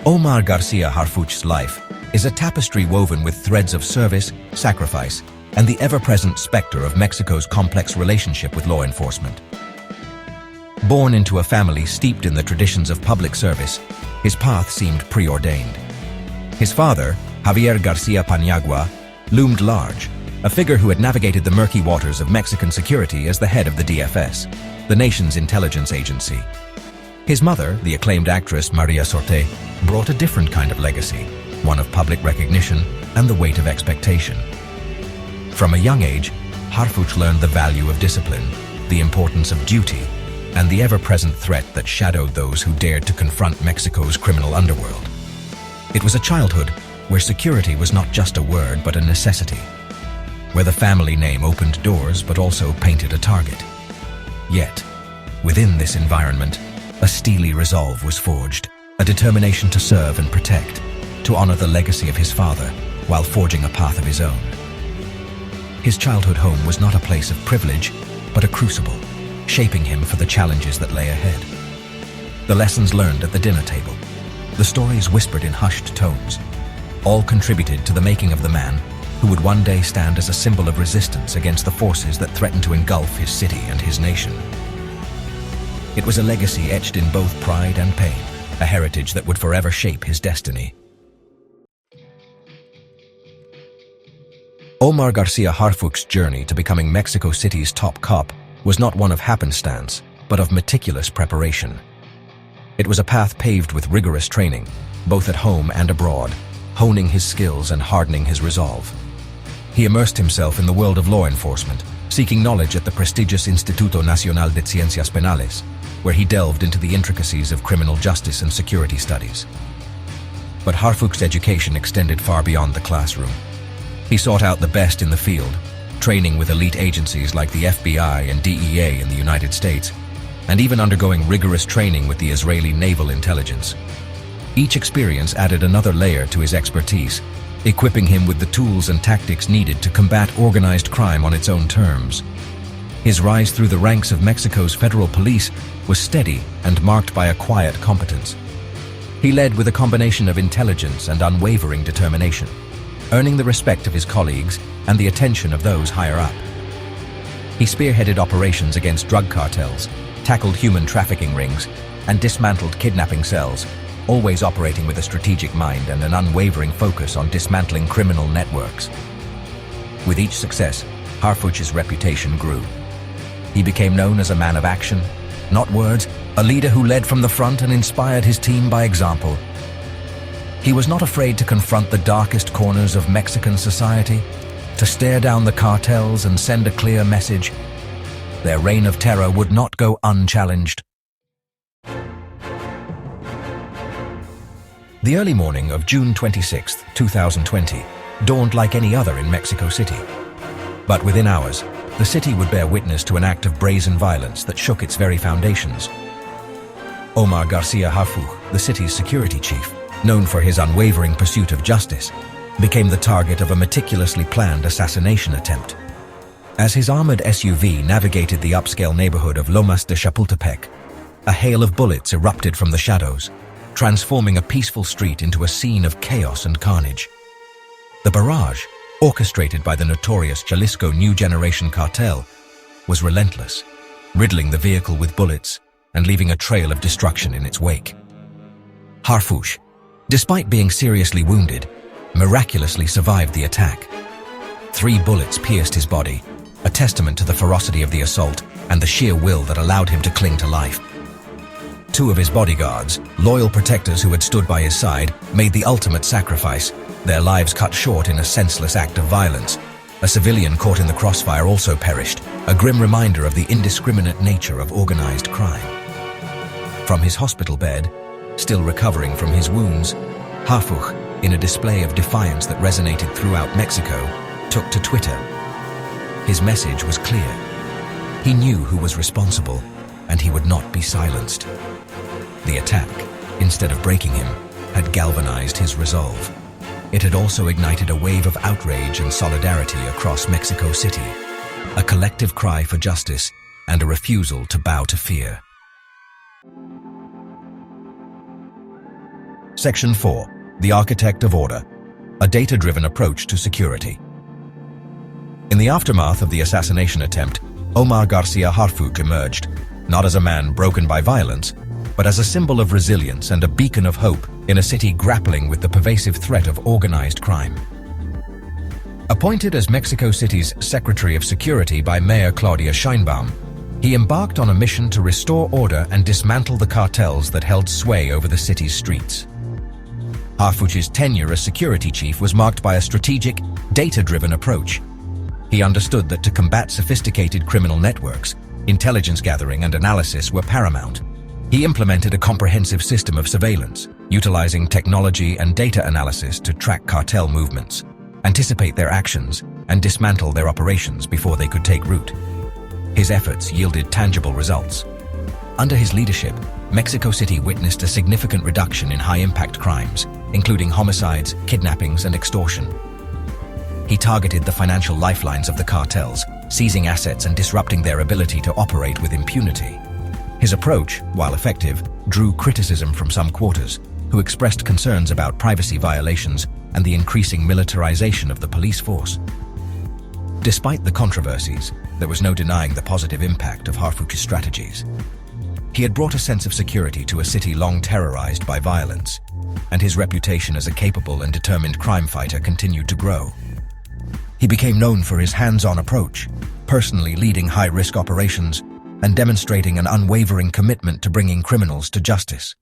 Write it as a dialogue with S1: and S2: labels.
S1: Omar García Harfuch's life is a tapestry woven with threads of service, sacrifice, and the ever-present specter of Mexico's complex relationship with law enforcement. Born into a family steeped in the traditions of public service, his path seemed preordained. His father, Javier García Paniagua, loomed large, a figure who had navigated the murky waters of Mexican security as the head of the DFS, the nation's intelligence agency. His mother, the acclaimed actress Maria Sorte, brought a different kind of legacy, one of public recognition and the weight of expectation. From a young age, Harfuch learned the value of discipline, the importance of duty, and the ever-present threat that shadowed those who dared to confront Mexico's criminal underworld. It was a childhood where security was not just a word but a necessity, where the family name opened doors but also painted a target. Yet, within this environment, a steely resolve was forged, a determination to serve and protect, to honor the legacy of his father while forging a path of his own. His childhood home was not a place of privilege, but a crucible, shaping him for the challenges that lay ahead. The lessons learned at the dinner table, the stories whispered in hushed tones, all contributed to the making of the man who would one day stand as a symbol of resistance against the forces that threatened to engulf his city and his nation. It was a legacy etched in both pride and pain, a heritage that would forever shape his destiny. Omar García Harfuch's journey to becoming Mexico City's top cop was not one of happenstance, but of meticulous preparation. It was a path paved with rigorous training, both at home and abroad, honing his skills and hardening his resolve. He immersed himself in the world of law enforcement, seeking knowledge at the prestigious Instituto Nacional de Ciencias Penales, where he delved into the intricacies of criminal justice and security studies. But Harfuch's education extended far beyond the classroom. He sought out the best in the field, training with elite agencies like the FBI and DEA in the United States, and even undergoing rigorous training with the Israeli Naval Intelligence. Each experience added another layer to his expertise, equipping him with the tools and tactics needed to combat organized crime on its own terms. His rise through the ranks of Mexico's federal police was steady and marked by a quiet competence. He led with a combination of intelligence and unwavering determination, earning the respect of his colleagues and the attention of those higher up. He spearheaded operations against drug cartels, tackled human trafficking rings, and dismantled kidnapping cells, always operating with a strategic mind and an unwavering focus on dismantling criminal networks. With each success, Harfuch's reputation grew. He became known as a man of action, not words, a leader who led from the front and inspired his team by example. He was not afraid to confront the darkest corners of Mexican society, to stare down the cartels and send a clear message. Their reign of terror would not go unchallenged. The early morning of June 26, 2020, dawned like any other in Mexico City. But within hours, the city would bear witness to an act of brazen violence that shook its very foundations. Omar García Harfuch, the city's security chief, known for his unwavering pursuit of justice, became the target of a meticulously planned assassination attempt. As his armored SUV navigated the upscale neighborhood of Lomas de Chapultepec, a hail of bullets erupted from the shadows, transforming a peaceful street into a scene of chaos and carnage. The barrage, orchestrated by the notorious Jalisco New Generation cartel, was relentless, riddling the vehicle with bullets and leaving a trail of destruction in its wake. Harfuch, despite being seriously wounded, miraculously survived the attack. 3 bullets pierced his body, a testament to the ferocity of the assault and the sheer will that allowed him to cling to life. 2 of his bodyguards, loyal protectors who had stood by his side, made the ultimate sacrifice, their lives cut short in a senseless act of violence. A civilian caught in the crossfire also perished, a grim reminder of the indiscriminate nature of organized crime. From his hospital bed, still recovering from his wounds, Harfuch, in a display of defiance that resonated throughout Mexico, took to Twitter. His message was clear. He knew who was responsible, and he would not be silenced. The attack, instead of breaking him, had galvanized his resolve. It had also ignited a wave of outrage and solidarity across Mexico City, a collective cry for justice and a refusal to bow to fear. Section 4. The Architect of Order. A data-driven approach to security. In the aftermath of the assassination attempt, Omar García Harfuch emerged, not as a man broken by violence, but as a symbol of resilience and a beacon of hope in a city grappling with the pervasive threat of organized crime. Appointed as Mexico City's Secretary of Security by Mayor Claudia Sheinbaum, he embarked on a mission to restore order and dismantle the cartels that held sway over the city's streets. Harfuch's tenure as security chief was marked by a strategic, data-driven approach. He understood that to combat sophisticated criminal networks, intelligence gathering and analysis were paramount. He implemented a comprehensive system of surveillance, utilizing technology and data analysis to track cartel movements, anticipate their actions, and dismantle their operations before they could take root. His efforts yielded tangible results. Under his leadership, Mexico City witnessed a significant reduction in high-impact crimes, including homicides, kidnappings, and extortion. He targeted the financial lifelines of the cartels, seizing assets and disrupting their ability to operate with impunity. His approach, while effective, drew criticism from some quarters, who expressed concerns about privacy violations and the increasing militarization of the police force. Despite the controversies, there was no denying the positive impact of Harfuch's strategies. He had brought a sense of security to a city long terrorized by violence, and his reputation as a capable and determined crime fighter continued to grow. He became known for his hands-on approach, personally leading high-risk operations and demonstrating an unwavering commitment to bringing criminals to justice.